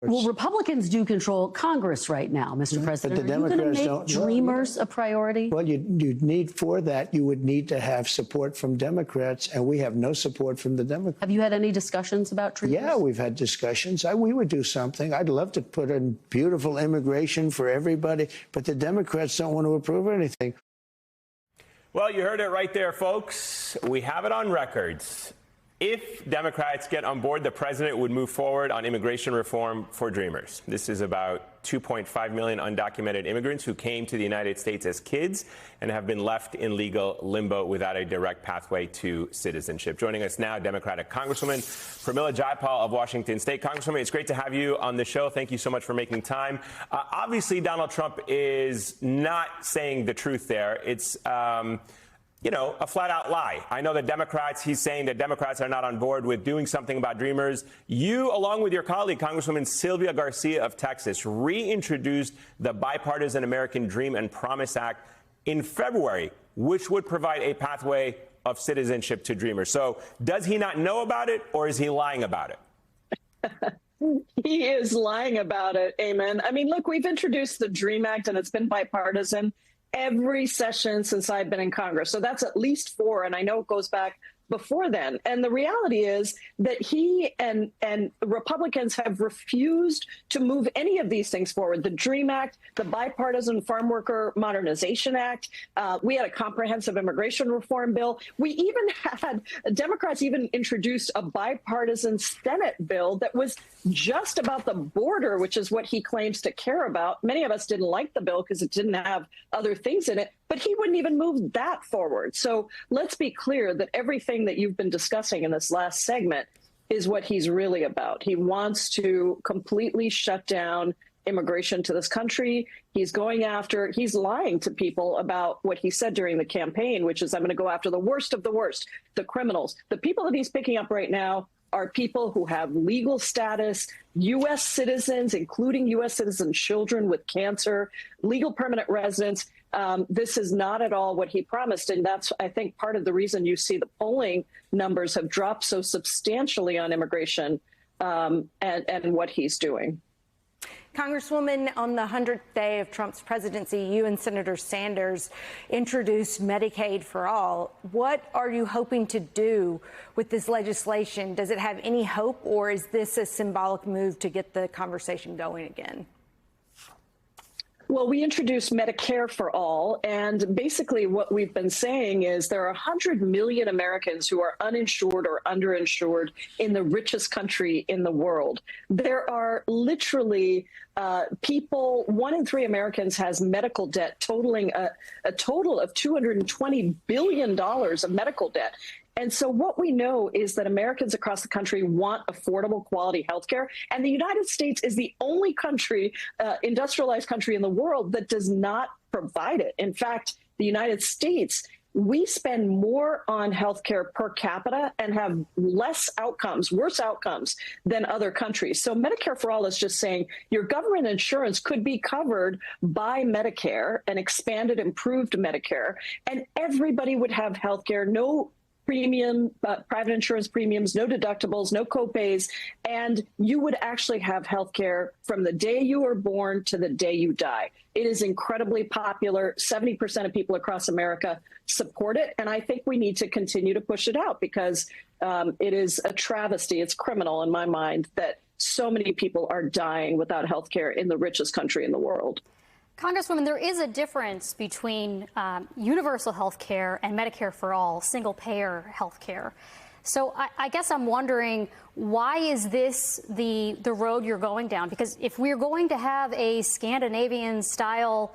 Well, Republicans do control Congress right now, Mr. President. But the Are you Democrats going to don't. make Dreamers a priority? Well, you'd need for that, you would need to have support from Democrats, and we have no support from the Democrats. Have you had any discussions about Dreamers? Yeah, we've had discussions. We would do something. I'd love to put in beautiful immigration for everybody, but the Democrats don't want to approve anything. Well, you heard it right there, folks. We have it on records. If Democrats get on board, the president would move forward on immigration reform for Dreamers. This is about 2.5 million undocumented immigrants who came to the United States as kids and have been left in legal limbo without a direct pathway to citizenship. Joining us now, Democratic Congresswoman Pramila Jayapal of Washington State. Congresswoman, it's great to have you on the show. Thank you so much for making time. Obviously, Donald Trump is not saying the truth there. It's a flat-out lie. I know he's saying that Democrats are not on board with doing something about Dreamers. You, along with your colleague, Congresswoman Sylvia Garcia of Texas, reintroduced the Bipartisan American Dream and Promise Act in February, which would provide a pathway of citizenship to Dreamers. So does he not know about it, or is he lying about it? He is lying about it, Amen. I mean, look, we've introduced the DREAM Act, and it's been bipartisan every session since I've been in Congress. So that's at least 4, and I know it goes back before then. And the reality is that he and Republicans have refused to move any of these things forward. The DREAM Act, the Bipartisan Farm Worker Modernization Act, we had a comprehensive immigration reform bill. We even had Democrats even introduced a bipartisan Senate bill that was just about the border, which is what he claims to care about. Many of us didn't like the bill because it didn't have other things in it, but he wouldn't even move that forward. So let's be clear that everything that you've been discussing in this last segment is what he's really about. He wants to completely shut down immigration to this country. He's lying to people about what he said during the campaign, which is, I'm going to go after the worst of the worst, the criminals. The people that he's picking up right now are people who have legal status, U.S. citizens, including U.S. citizen children with cancer, legal permanent residents. This is not at all what he promised. And that's, I think, part of the reason you see the polling numbers have dropped so substantially on immigration and what he's doing. Congresswoman, on the 100th day of Trump's presidency, you and Senator Sanders introduced Medicaid for all. What are you hoping to do with this legislation? Does it have any hope, or is this a symbolic move to get the conversation going again? Well, we introduced Medicare for all, and basically what we've been saying is there are 100 million Americans who are uninsured or underinsured in the richest country in the world. There are literally people, 1 in 3 Americans has medical debt totaling a total of $220 billion of medical debt. And so what we know is that Americans across the country want affordable quality health care. And the United States is the only country, industrialized country in the world that does not provide it. In fact, the United States, we spend more on health care per capita and have worse outcomes than other countries. So Medicare for all is just saying your government insurance could be covered by Medicare, an expanded, improved Medicare, and everybody would have health care, no private insurance premiums, no deductibles, no copays, and you would actually have health care from the day you were born to the day you die. It is incredibly popular. 70% of people across America support it, and I think we need to continue to push it out because it is a travesty. It's criminal in my mind that so many people are dying without health care in the richest country in the world. Congresswoman, there is a difference between universal health care and Medicare for all, single-payer health care. So I guess I'm wondering, why is this the road you're going down? Because if we're going to have a Scandinavian-style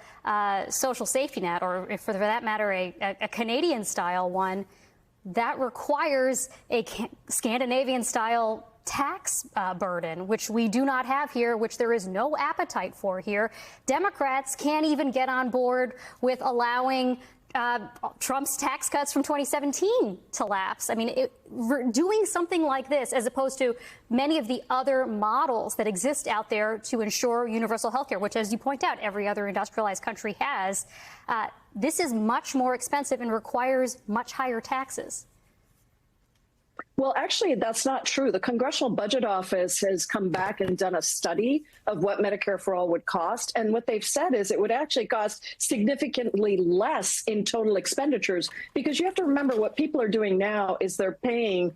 social safety net, or if for that matter, a Canadian-style one, that requires a Scandinavian-style tax burden, which we do not have here, which there is no appetite for here. Democrats can't even get on board with allowing Trump's tax cuts from 2017 to lapse. I mean, doing something like this, as opposed to many of the other models that exist out there to ensure universal health care, which, as you point out, every other industrialized country has, this is much more expensive and requires much higher taxes. Well, actually, that's not true. The Congressional Budget Office has come back and done a study of what Medicare for All would cost. And what they've said is it would actually cost significantly less in total expenditures, because you have to remember what people are doing now is they're paying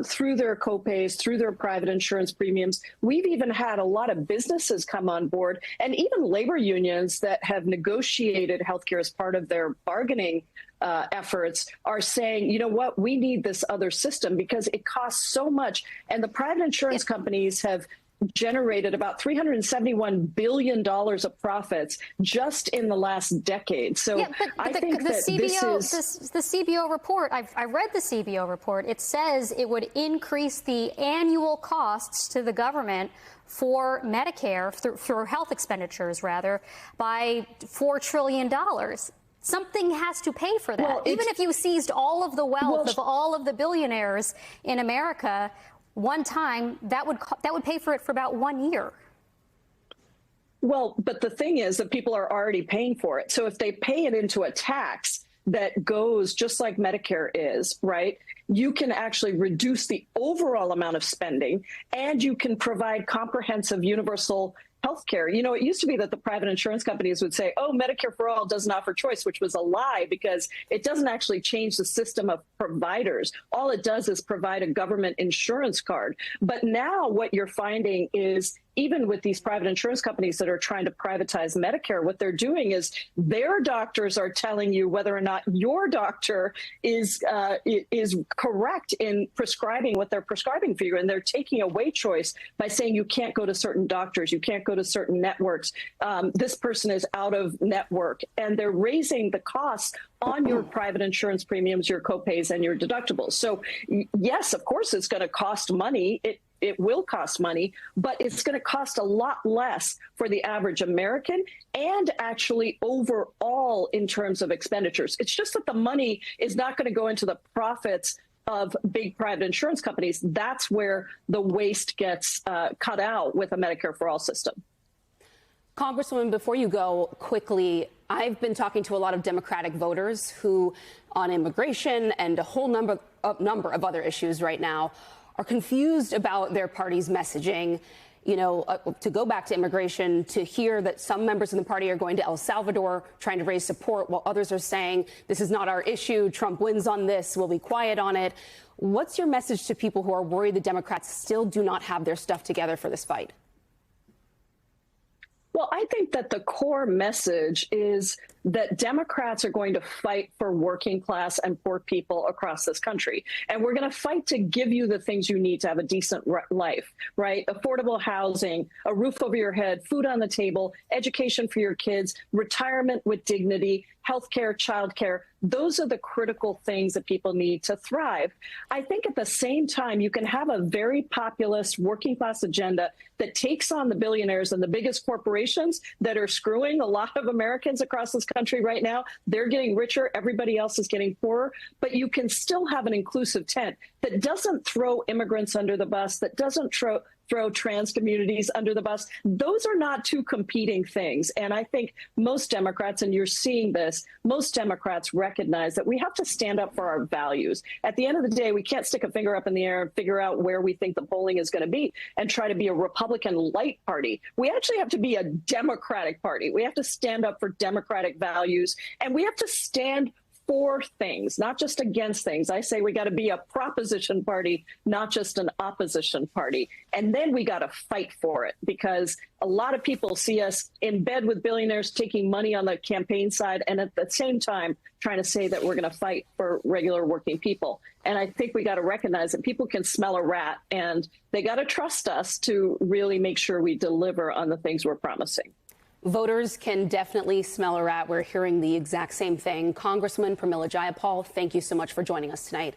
through their copays, through their private insurance premiums. We've even had a lot of businesses come on board, and even labor unions that have negotiated healthcare as part of their bargaining efforts are saying, you know what, we need this other system because it costs so much. And the private insurance companies have generated about $371 billion of profits just in the last decade. So yeah, but I think the that CBO, the CBO report, I read the CBO report. It says it would increase the annual costs to the government for Medicare, for health expenditures, rather, by $4 trillion. Something has to pay for that. Well, even if you seized all of the wealth of all of the billionaires in America one time, that would pay for it for about 1 year. Well, but the thing is that people are already paying for it. So if they pay it into a tax that goes just like Medicare is, right, you can actually reduce the overall amount of spending, and you can provide comprehensive universal healthcare. You know, it used to be that the private insurance companies would say, oh, Medicare for All doesn't offer choice, which was a lie because it doesn't actually change the system of providers. All it does is provide a government insurance card. But now what you're finding is, even with these private insurance companies that are trying to privatize Medicare, what they're doing is their doctors are telling you whether or not your doctor is correct in prescribing what they're prescribing for you. And they're taking away choice by saying you can't go to certain doctors, you can't go to certain networks. This person is out of network. And they're raising the costs on your private insurance premiums, your copays, and your deductibles. So yes, of course, it's going to cost money. It will cost money, but it's going to cost a lot less for the average American and actually overall in terms of expenditures. It's just that the money is not going to go into the profits of big private insurance companies. That's where the waste gets cut out with a Medicare for All system. Congresswoman, before you go, quickly, I've been talking to a lot of Democratic voters who, on immigration and a whole number of other issues right now, are confused about their party's messaging. You know, to go back to immigration, to hear that some members of the party are going to El Salvador trying to raise support while others are saying this is not our issue, Trump wins on this, we'll be quiet on it. What's your message to people who are worried the Democrats still do not have their stuff together for this fight? Well, I think that the core message is that Democrats are going to fight for working class and poor people across this country. And we're going to fight to give you the things you need to have a decent life, right? Affordable housing, a roof over your head, food on the table, education for your kids, retirement with dignity, healthcare, childcare. Those are the critical things that people need to thrive. I think at the same time, you can have a very populist working class agenda that takes on the billionaires and the biggest corporations that are screwing a lot of Americans across this country right now. They're getting richer. Everybody else is getting poorer. But you can still have an inclusive tent that doesn't throw immigrants under the bus, that doesn't throw trans communities under the bus. Those are not two competing things. And I think most Democrats, and you're seeing this, most Democrats recognize that we have to stand up for our values. At the end of the day, we can't stick a finger up in the air and figure out where we think the polling is going to be and try to be a Republican light party. We actually have to be a Democratic party. We have to stand up for democratic values, and we have to stand for things, not just against things. I say we got to be a proposition party, not just an opposition party. And then we got to fight for it, because a lot of people see us in bed with billionaires taking money on the campaign side, and at the same time trying to say that we're going to fight for regular working people. And I think we got to recognize that people can smell a rat, and they got to trust us to really make sure we deliver on the things we're promising. Voters can definitely smell a rat. We're hearing the exact same thing. Congresswoman Pramila Jayapal, thank you so much for joining us tonight.